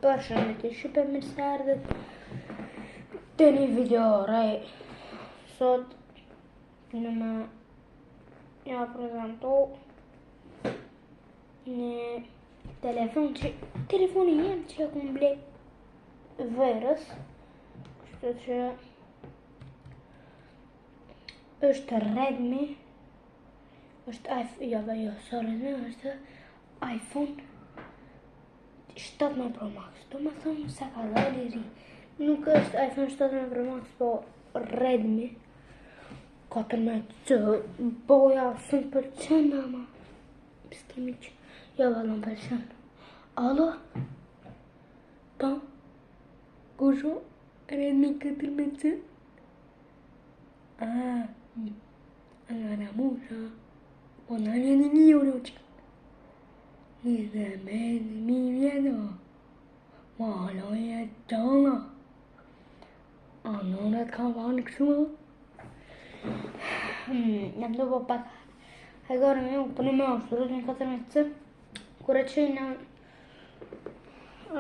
Përshëndetje, shqipe mirë se erdhët te një video rej. Sot në me ja prezentu një telefoni jem që ja ku ble verës, kështu që është Redmi, është është iPhone 17 Pro Max. Do më thonë se ka dalë i ri. Nuk është iPhone 17 Pro Max, po Redmi 14C. Boja 100% ama. S'kemi që ja valon përshën. Alo? Po? Kusho? Redmi 14C? Allora musa. Po në një euro që. Një mi vjedo. Malo e tona. Anonet ka vanë kështu. Jam do po pak. Hajgore me ju, për një me është, rrëtë një 14C. Kure që në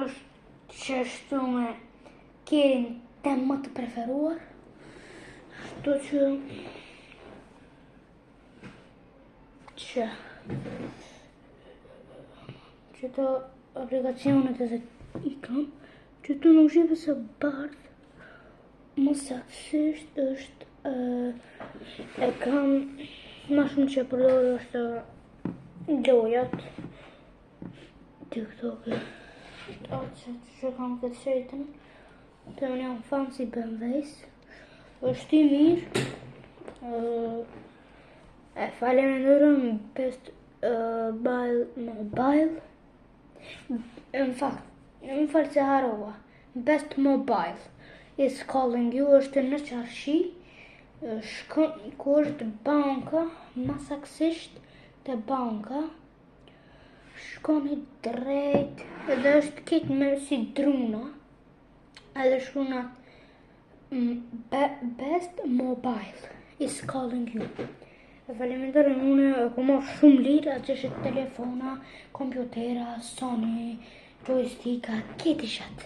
është qështu me kjerin tem më të preferuar. Shtu që të aplikacionet e i kam, që të nuk shive se bardh, më saksisht është, e kam, ma shumë që përdojë është gjojat, TikTok-e, që kam këtë shetën, të unë jam fan si BMW-s, është i mirë, e faleminderoj Best Mobile. Në falë se harova. Best Mobile is calling you, është në qarshi, ku është banka, ma saksisht të banka, shkoni drejt, edhe është kitë me si druna, edhe shkuna Best Mobile is calling you. E faleminderoj, unë e ku marrë shumë lirë, atë që është telefona, kompjutera, Sony, joysticka, këtë ishat.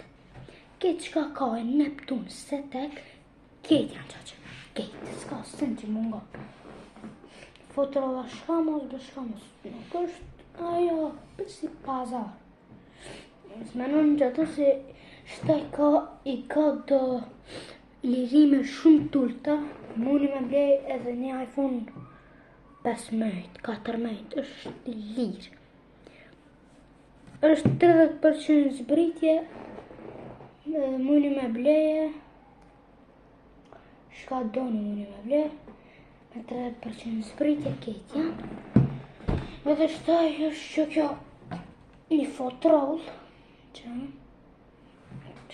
Këtë qka ka e Neptun, Setek, këtë janë qaqe. Këtë, s'ka sën që mungo. Fotrova shkamos, nuk është ajo, për si pazar. S'menon që ato se shtaj i ka do lirime shumë tulta, muni me blej edhe një iPhone 15, 14, është lirë. është 30% zbritje, muni me bleje, shka doni muni me bleje, me 30% zbritje, këtë janë. Edhe shtaj është që kjo një fotroll, që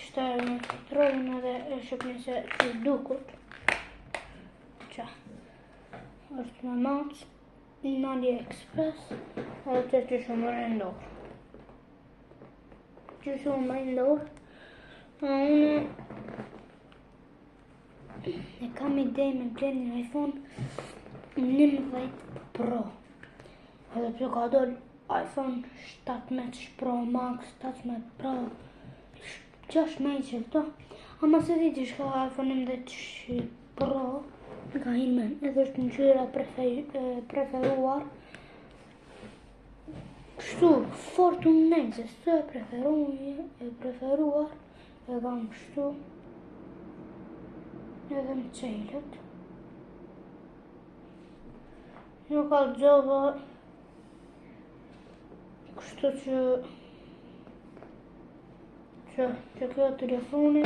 shtaj një fotrollin edhe e shëpni se të dukut, që është me matës, në AliExpress, edhe të që shumë rëndorë. Që shumë rëndorë, a unë e kam idej me blerë një iPhone 11 Pro. Edhe që ka dollë iPhone 17 Pro Max, 17 Pro, 6 me i qëllëto. Ama se di që shka iPhone 11 Pro, nga imen, edhe është në qyra preferuar. Kështu, Fortunese, së e preferuar, e kam kështu, edhe në qelët. Nuk ka gjova, kështu që kjo telefoni,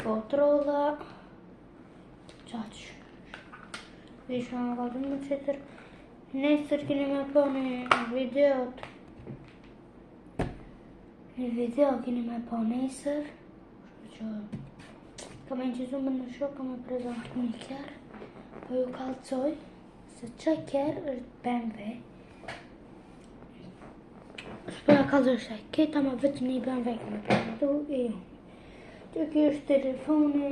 fotrolla, qaqë. Vishma më ka të më qëtër. Nesër keni me po një video keni me po nesër. Që ka me që zumë në shok, ka me prezentu një kjerë. Po ju kalcoj se qaj kjerë është BMW. Shpo ja kalcoj se keta ma vetë një BMW ka me prezentu e ju. Që kjo është telefoni.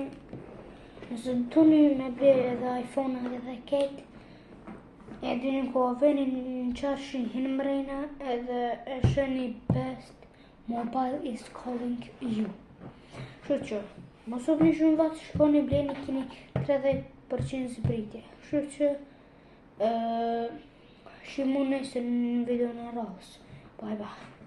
Nëse të tuni me ble edhe iPhone edhe ketë, e dini ku a veni në qarshi hinë mrejna edhe e shëni Best Mobile is calling you. Kështu që, mos u bëni shumë vat, shkoni bleni, keni 30% zbritje. Kështu që, shimoni se në video në radhës. Bye bye.